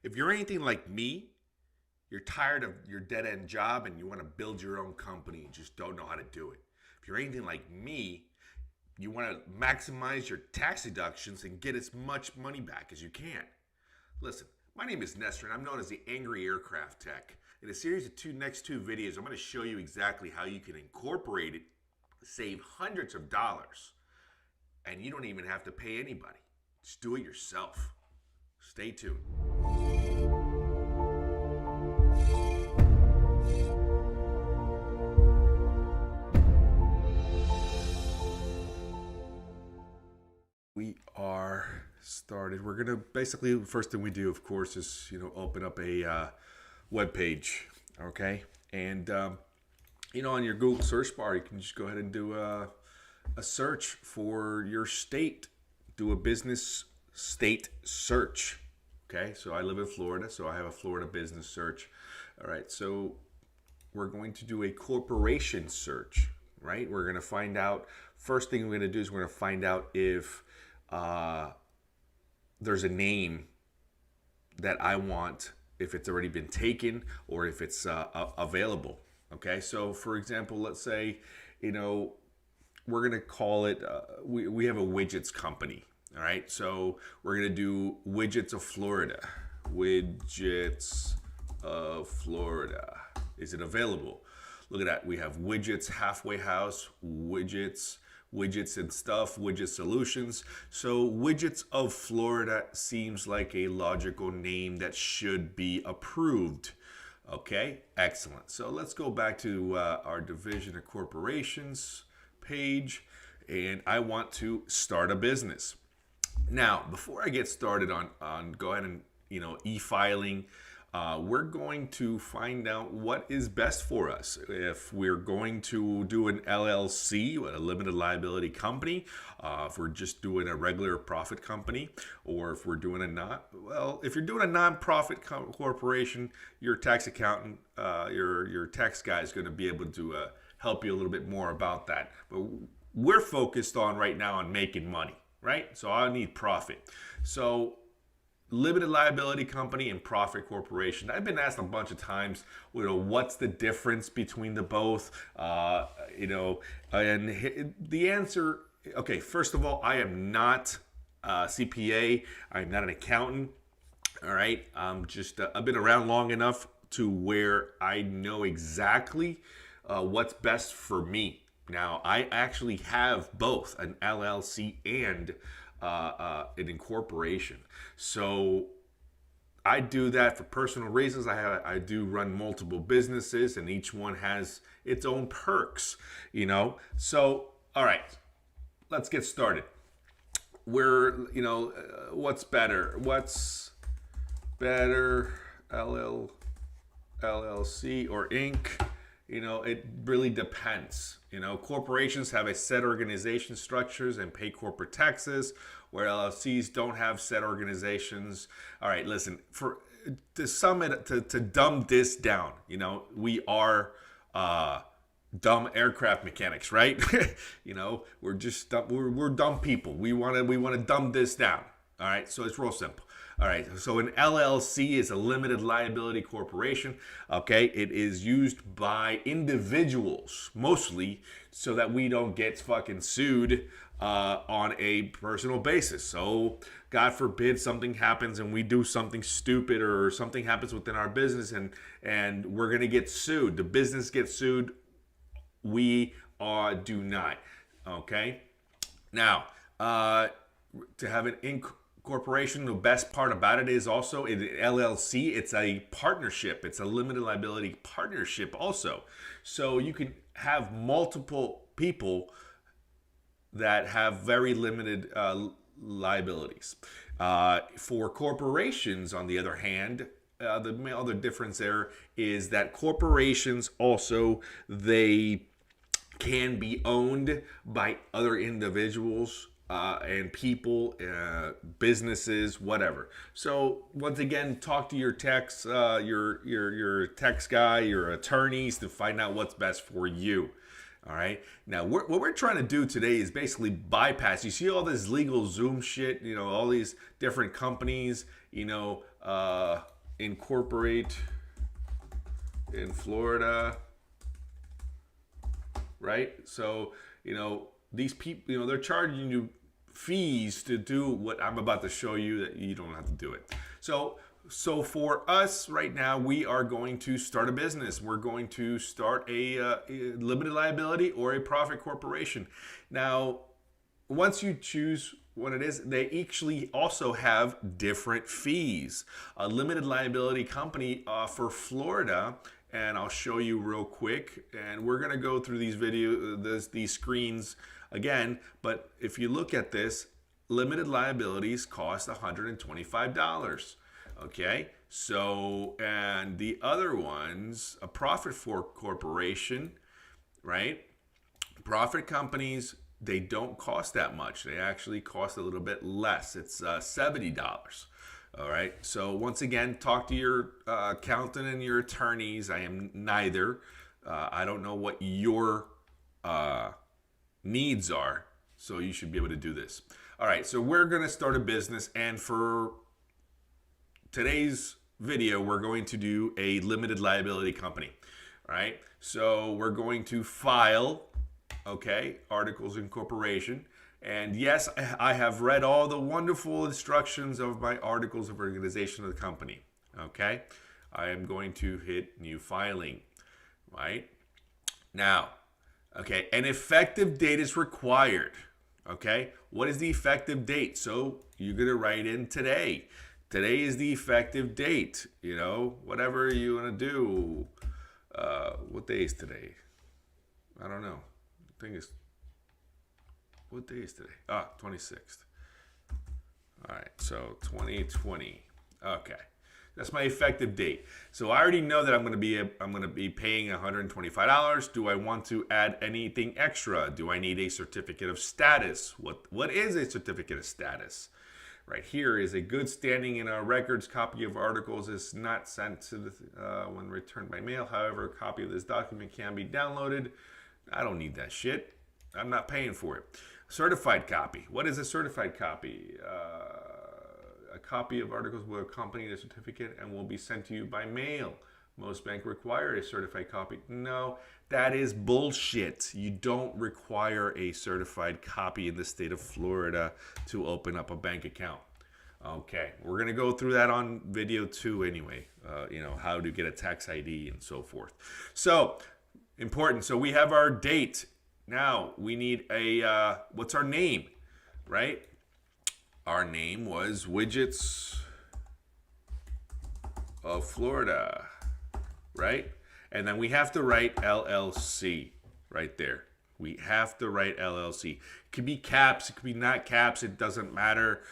If you're anything like me, you're tired of your dead end job and you want to build your own company and just don't know how to do it. If you're anything like me, you want to maximize your tax deductions and get as much money back as you can. Listen, my name is Nestor and I'm known as the Angry Aircraft Tech. In a series of next two videos, I'm going to show you exactly how you can incorporate it, save hundreds of dollars, and you don't even have to pay anybody. Just do it yourself. Stay tuned. We are started. We're gonna basically, first thing we do, of course, is open up a web page, okay? And on your Google search bar, you can just go ahead and do a search for your state. Do a business state search, okay? So I live in Florida, so I have a Florida business search. All right, so we're going to do a corporation search, right? We're gonna find out, first thing we're gonna do is we're gonna find out if there's a name that I want, if it's already been taken or if it's available. Okay, so for example, let's say we're gonna call it we have a widgets company. All right, so we're gonna do Widgets of Florida. Widgets of Florida. Is it available? Look at that. We have Widgets Halfway House, Widgets and Stuff, Widget Solutions. So Widgets of Florida seems like a logical name that should be approved. Okay, excellent. So let's go back to our Division of Corporations page, and I want to start a business. Now, before I get started on go ahead and e-filing, we're going to find out what is best for us. If we're going to do an LLC, a limited liability company, if we're just doing a regular profit company, or if we're doing if you're doing a non-profit corporation, your tax accountant, your tax guy is going to be able to help you a little bit more about that. But we're focused on right now on making money, right? So I need profit. So limited liability company and profit corporation. I've been asked a bunch of times, what's the difference between the both? And the answer, okay, first of all, I am not a CPA. I'm not an accountant. All right, I've been around long enough to where I know exactly what's best for me. Now, I actually have both an LLC and an incorporation. So I do that for personal reasons. I do run multiple businesses, and each one has its own perks, So, all right, let's get started. What's better? What's better, LLC or Inc.? It really depends. Corporations have a set organization structures and pay corporate taxes, where LLCs don't have set organizations. All right, listen, to dumb this down, we are dumb aircraft mechanics, right? We're just dumb, we're dumb people. We want to dumb this down. All right, so it's real simple. All right, so an LLC is a limited liability corporation. Okay, it is used by individuals mostly so that we don't get fucking sued on a personal basis. So God forbid something happens and we do something stupid, or something happens within our business and we're gonna get sued. The business gets sued. We do not. Okay, now to have an incorporation, the best part about it is also an LLC. It's a partnership. It's a limited liability partnership also. So you can have multiple people that have very limited liabilities. For corporations, on the other hand, the other difference there is that corporations also, they can be owned by other individuals and people, businesses, whatever. So once again, talk to your tax, your tax guy, your attorneys to find out what's best for you. All right. Now, what we're trying to do today is basically bypass. You see all this LegalZoom shit, all these different companies, incorporate in Florida, right? So, these people, they're charging you fees to do what I'm about to show you that you don't have to do it. So for us right now, we are going to start a business. We're going to start a limited liability or a profit corporation. Now, once you choose what it is, they actually also have different fees. A limited liability company for Florida, and I'll show you real quick. And we're gonna go through these screens again. But if you look at this, limited liabilities cost $125. Okay, so, and the other ones, a profit for corporation, right? Profit companies, they don't cost that much. They actually cost a little bit less. It's $70. All right. So once again, talk to your accountant and your attorneys. I am neither. I don't know what your needs are, so you should be able to do this. All right. So we're going to start a business, and for today's video, we're going to do a limited liability company. All right. So we're going to file, okay, articles of incorporation. And yes, I have read all the wonderful instructions of my articles of organization of the company. Okay. I am going to hit new filing, right? Now, okay, an effective date is required. Okay. What is the effective date? So you're going to write in today. Today is the effective date, whatever you want to do. What day is today? I don't know. I think it's, what day is today? 26th. All right, so 2020. Okay, that's my effective date. So I already know that I'm going to be paying $125. Do I want to add anything extra? Do I need a certificate of status? What is a certificate of status? Right here is a good standing in our records. Copy of articles is not sent to when returned by mail. However, a copy of this document can be downloaded. I don't need that shit. I'm not paying for it. Certified copy. What is a certified copy? A copy of articles will accompany the certificate and will be sent to you by mail. Most banks require a certified copy. No, that is bullshit. You don't require a certified copy in the state of Florida to open up a bank account. Okay, we're going to go through that on video 2 anyway. How to get a tax ID and so forth. So, important. So we have our date. Now, we need a, what's our name, right? Our name was Widgets of Florida, right? And then we have to write LLC right there. We have to write LLC. It could be caps, it could be not caps, it doesn't matter.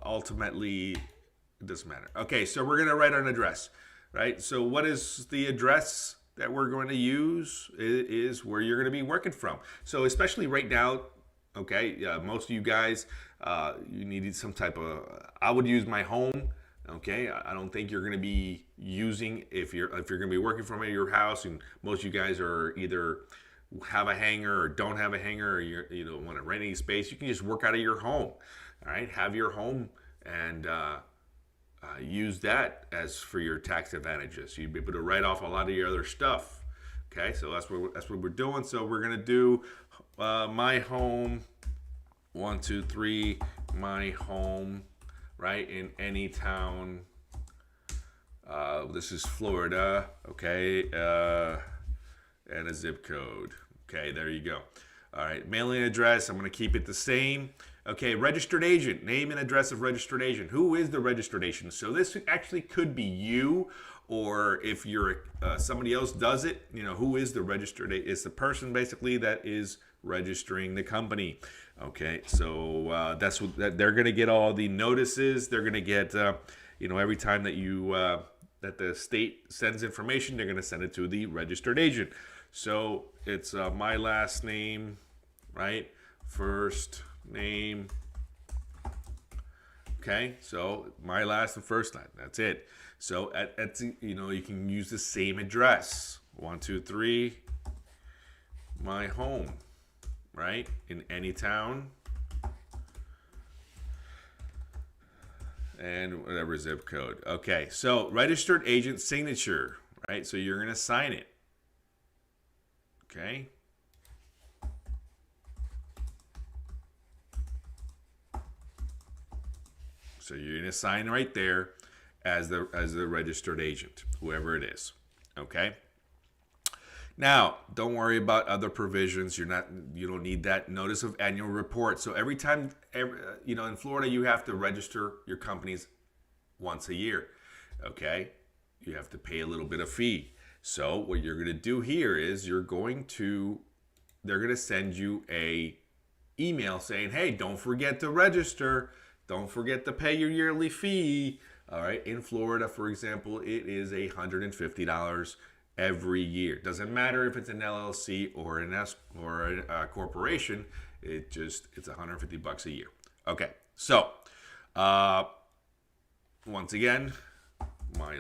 Ultimately, it doesn't matter. Okay, so we're going to write an address, right? So what is the address that we're going to use? It is where you're going to be working from. So especially right now, okay, most of you guys, you needed some type of, I would use my home. Okay, I don't think you're going to be using, if you're going to be working from your house, and most of you guys are either have a hangar or don't have a hangar, or you don't want to rent any space, you can just work out of your home. All right, have your home and use that as for your tax advantages. You'd be able to write off a lot of your other stuff. Okay, so that's what we're doing. So we're going to do my home, 1, 2, 3, my home. Right, in any town. This is Florida, okay, and a zip code. Okay, there you go. All right, mailing address, I'm going to keep it the same. Okay, registered agent, name and address of registered agent. Who is the registered agent? So this actually could be you, or if you're somebody else does it, who is the registered agent? It's the person basically that is registering the company. Okay, so that's what they're going to get, all the notices. They're going to get, every time that that the state sends information, they're going to send it to the registered agent. So it's my last name, right? First name. Okay, so my last and first name. That's it. So you can use the same address. 1, 2, 3. My home. Right? In any town. and whatever zip code. Okay, so registered agent signature, right? So you're going to sign it. Okay. So you're going to sign right there as the registered agent, whoever it is. Okay. Now, don't worry about other provisions. You don't need that notice of annual report. So every time, in Florida, you have to register your companies once a year. Okay, you have to pay a little bit of fee. So what you're going to do here is they're going to send you a email saying, hey, don't forget to register. Don't forget to pay your yearly fee. All right. In Florida, for example, it is $150 every year. Doesn't matter if it's an LLC or a corporation. It's $150 a year. Okay. So, once again, my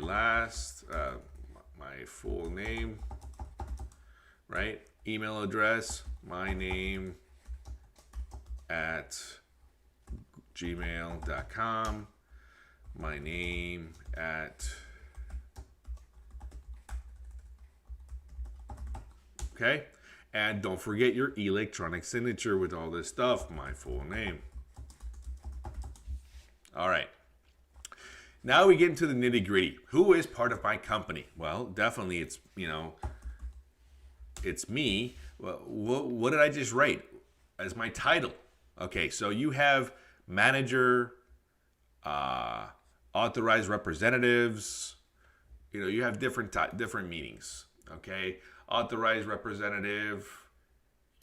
full name, right? Email address, my name at gmail.com, my name at, okay? And don't forget your electronic signature with all this stuff, my full name. All right. Now we get into the nitty gritty. Who is part of my company? Well, definitely it's me. Well, what did I just write as my title? Okay, so you have manager, authorized representatives. You have different meanings. Okay, authorized representative.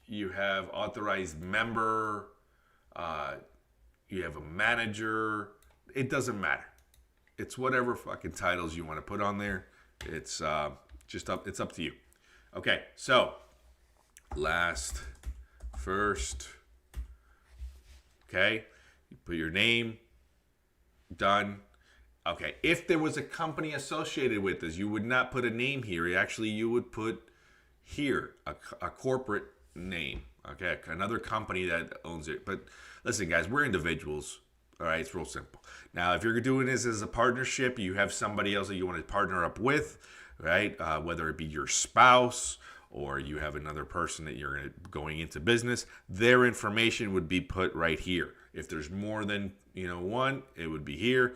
You have authorized member. You have a manager. It doesn't matter. It's whatever fucking titles you want to put on there. It's it's up to you. Okay, so last, first. Okay, you put your name. Done. Okay, if there was a company associated with this, you would not put a name here. Actually, you would put here a corporate name. Okay, another company that owns it. But listen, guys, we're individuals. All right, it's real simple. Now, if you're doing this as a partnership, you have somebody else that you want to partner up with, right? Whether it be your spouse or you have another person that you're going into business, their information would be put right here. If there's more than one, it would be here.